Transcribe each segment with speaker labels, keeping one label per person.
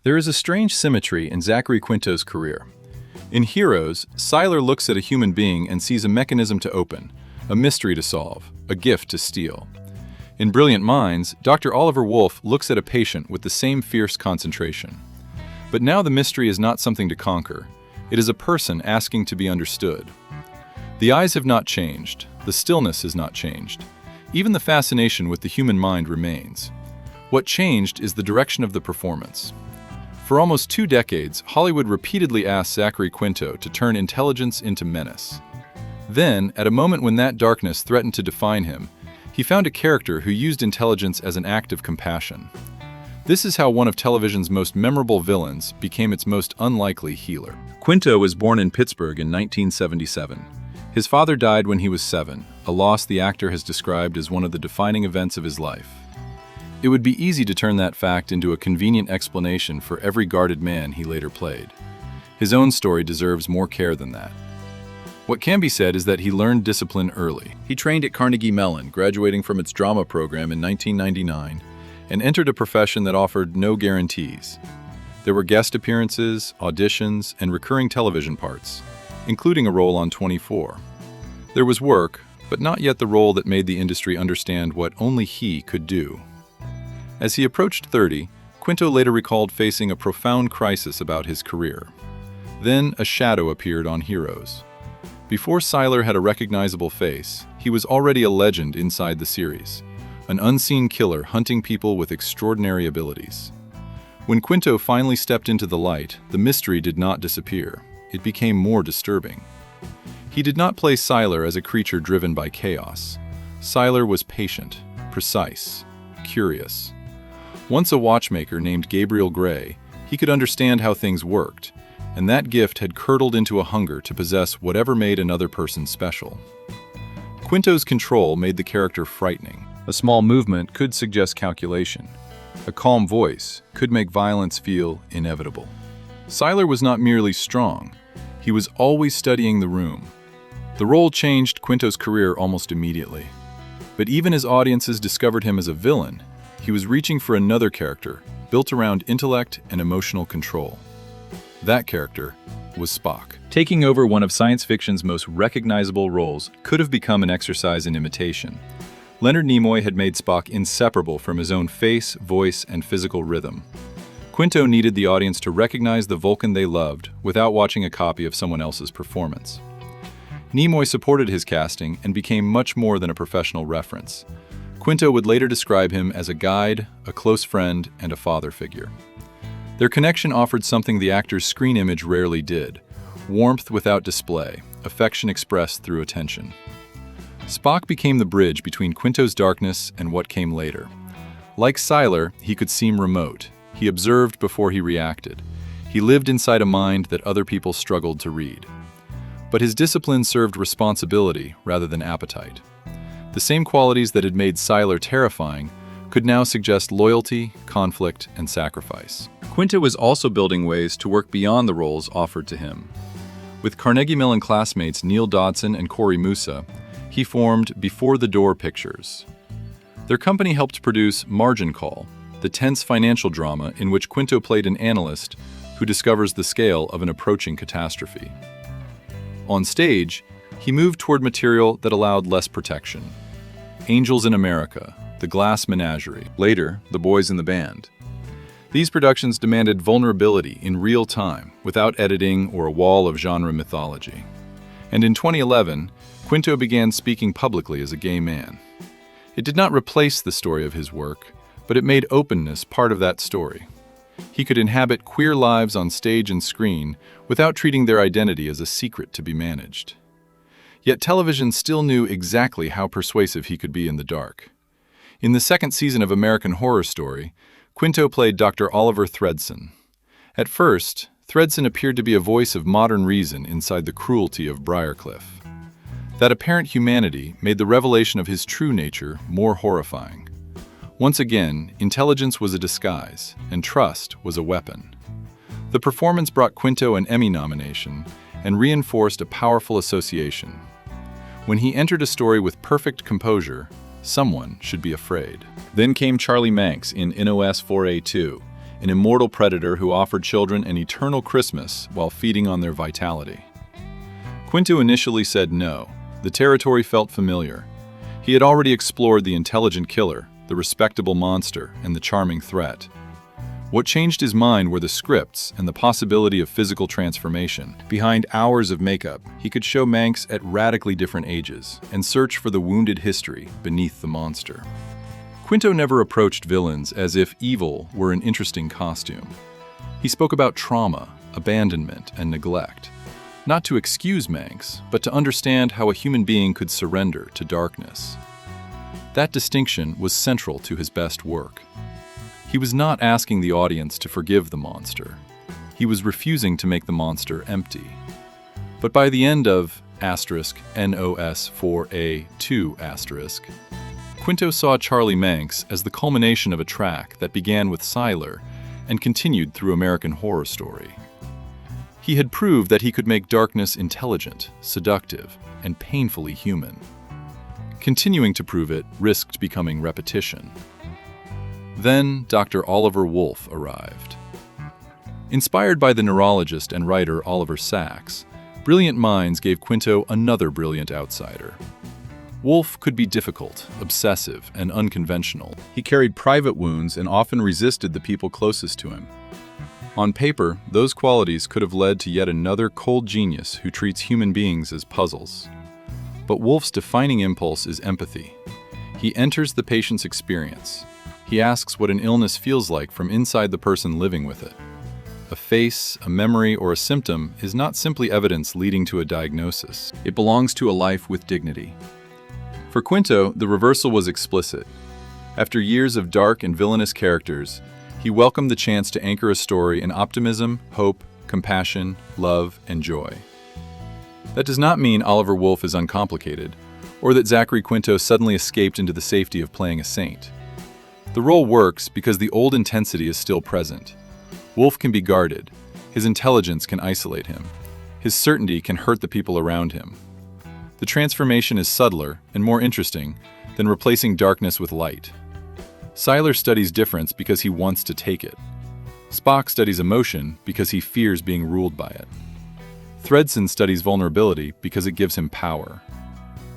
Speaker 1: There is a strange symmetry in Zachary Quinto's career. In Heroes, Sylar looks at a human being and sees a mechanism to open, a mystery to solve, a gift to steal. In Brilliant Minds, Dr. Oliver Wolf looks at a patient with the same fierce concentration. But now the mystery is not something to conquer. It is a person asking to be understood. The eyes have not changed. The stillness has not changed. Even the fascination with the human mind remains. What changed is the direction of the performance. For almost 2 decades, Hollywood repeatedly asked Zachary Quinto to turn intelligence into menace. Then, at a moment when that darkness threatened to define him, he found a character who used intelligence as an act of compassion. This is how one of television's most memorable villains became its most unlikely healer. Quinto was born in Pittsburgh in 1977. His father died when he was 7, a loss the actor has described as one of the defining events of his life. It would be easy to turn that fact into a convenient explanation for every guarded man he later played. His own story deserves more care than that. What can be said is that he learned discipline early. He trained at Carnegie Mellon, graduating from its drama program in 1999, and entered a profession that offered no guarantees. There were guest appearances, auditions, and recurring television parts, including a role on 24. There was work, but not yet the role that made the industry understand what only he could do. As he approached 30, Quinto later recalled facing a profound crisis about his career. Then a shadow appeared on Heroes. Before Sylar had a recognizable face, he was already a legend inside the series, an unseen killer hunting people with extraordinary abilities. When Quinto finally stepped into the light, the mystery did not disappear. It became more disturbing. He did not play Sylar as a creature driven by chaos. Sylar was patient, precise, curious. Once a watchmaker named Gabriel Gray, he could understand how things worked, and that gift had curdled into a hunger to possess whatever made another person special. Quinto's control made the character frightening. A small movement could suggest calculation. A calm voice could make violence feel inevitable. Sylar was not merely strong, he was always studying the room. The role changed Quinto's career almost immediately. But even as audiences discovered him as a villain, he was reaching for another character, built around intellect and emotional control. That character was Spock. Taking over one of science fiction's most recognizable roles could have become an exercise in imitation. Leonard Nimoy had made Spock inseparable from his own face, voice, and physical rhythm. Quinto needed the audience to recognize the Vulcan they loved without watching a copy of someone else's performance. Nimoy supported his casting and became much more than a professional reference. Quinto would later describe him as a guide, a close friend, and a father figure. Their connection offered something the actor's screen image rarely did: warmth without display, affection expressed through attention. Spock became the bridge between Quinto's darkness and what came later. Like Sylar, he could seem remote. He observed before he reacted. He lived inside a mind that other people struggled to read. But his discipline served responsibility rather than appetite. The same qualities that had made Sylar terrifying could now suggest loyalty, conflict, and sacrifice. Quinto was also building ways to work beyond the roles offered to him. With Carnegie Mellon classmates Neil Dodson and Corey Musa, he formed Before the Door Pictures. Their company helped produce Margin Call, the tense financial drama in which Quinto played an analyst who discovers the scale of an approaching catastrophe. On stage, he moved toward material that allowed less protection. Angels in America, The Glass Menagerie, later, The Boys in the Band. These productions demanded vulnerability in real time, without editing or a wall of genre mythology. And in 2011, Quinto began speaking publicly as a gay man. It did not replace the story of his work, but it made openness part of that story. He could inhabit queer lives on stage and screen without treating their identity as a secret to be managed. Yet television still knew exactly how persuasive he could be in the dark. In the second season of American Horror Story, Quinto played Dr. Oliver Thredson. At first, Thredson appeared to be a voice of modern reason inside the cruelty of Briarcliff. That apparent humanity made the revelation of his true nature more horrifying. Once again, intelligence was a disguise, and trust was a weapon. The performance brought Quinto an Emmy nomination and reinforced a powerful association. When he entered a story with perfect composure, someone should be afraid. Then came Charlie Manx in NOS 4A2, an immortal predator who offered children an eternal Christmas while feeding on their vitality. Quinto initially said no. The territory felt familiar. He had already explored the intelligent killer, the respectable monster, and the charming threat. What changed his mind were the scripts and the possibility of physical transformation. Behind hours of makeup, he could show Manx at radically different ages and search for the wounded history beneath the monster. Quinto never approached villains as if evil were an interesting costume. He spoke about trauma, abandonment, and neglect, not to excuse Manx, but to understand how a human being could surrender to darkness. That distinction was central to his best work. He was not asking the audience to forgive the monster. He was refusing to make the monster empty. But by the end of *NOS4A2*, Quinto saw Charlie Manx as the culmination of a track that began with Sylar and continued through American Horror Story. He had proved that he could make darkness intelligent, seductive, and painfully human. Continuing to prove it risked becoming repetition. Then Dr. Oliver Wolf arrived. Inspired by the neurologist and writer Oliver Sacks, brilliant minds gave Quinto another brilliant outsider. Wolf could be difficult, obsessive, and unconventional. He carried private wounds and often resisted the people closest to him. On paper, those qualities could have led to yet another cold genius who treats human beings as puzzles. But Wolf's defining impulse is empathy. He enters the patient's experience. He asks what an illness feels like from inside the person living with it. A face, a memory, or a symptom is not simply evidence leading to a diagnosis. It belongs to a life with dignity. For Quinto, the reversal was explicit. After years of dark and villainous characters, he welcomed the chance to anchor a story in optimism, hope, compassion, love, and joy. That does not mean Oliver Wolf is uncomplicated, or that Zachary Quinto suddenly escaped into the safety of playing a saint. The role works because the old intensity is still present. Wolf can be guarded. His intelligence can isolate him. His certainty can hurt the people around him. The transformation is subtler and more interesting than replacing darkness with light. Sylar studies difference because he wants to take it. Spock studies emotion because he fears being ruled by it. Thredson studies vulnerability because it gives him power.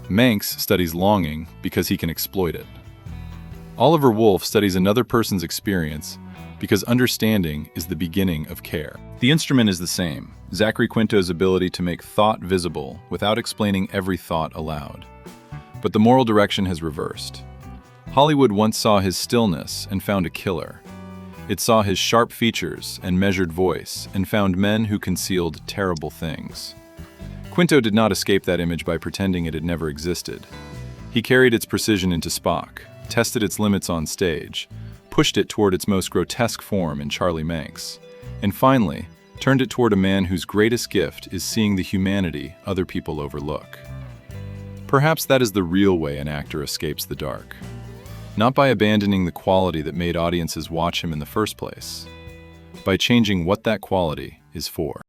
Speaker 1: Manx studies longing because he can exploit it. Oliver Wolf studies another person's experience because understanding is the beginning of care. The instrument is the same, Zachary Quinto's ability to make thought visible without explaining every thought aloud. But the moral direction has reversed. Hollywood once saw his stillness and found a killer. It saw his sharp features and measured voice and found men who concealed terrible things. Quinto did not escape that image by pretending it had never existed. He carried its precision into Spock, tested its limits on stage, pushed it toward its most grotesque form in Charlie Manx, and finally, turned it toward a man whose greatest gift is seeing the humanity other people overlook. Perhaps that is the real way an actor escapes the dark. Not by abandoning the quality that made audiences watch him in the first place, by changing what that quality is for.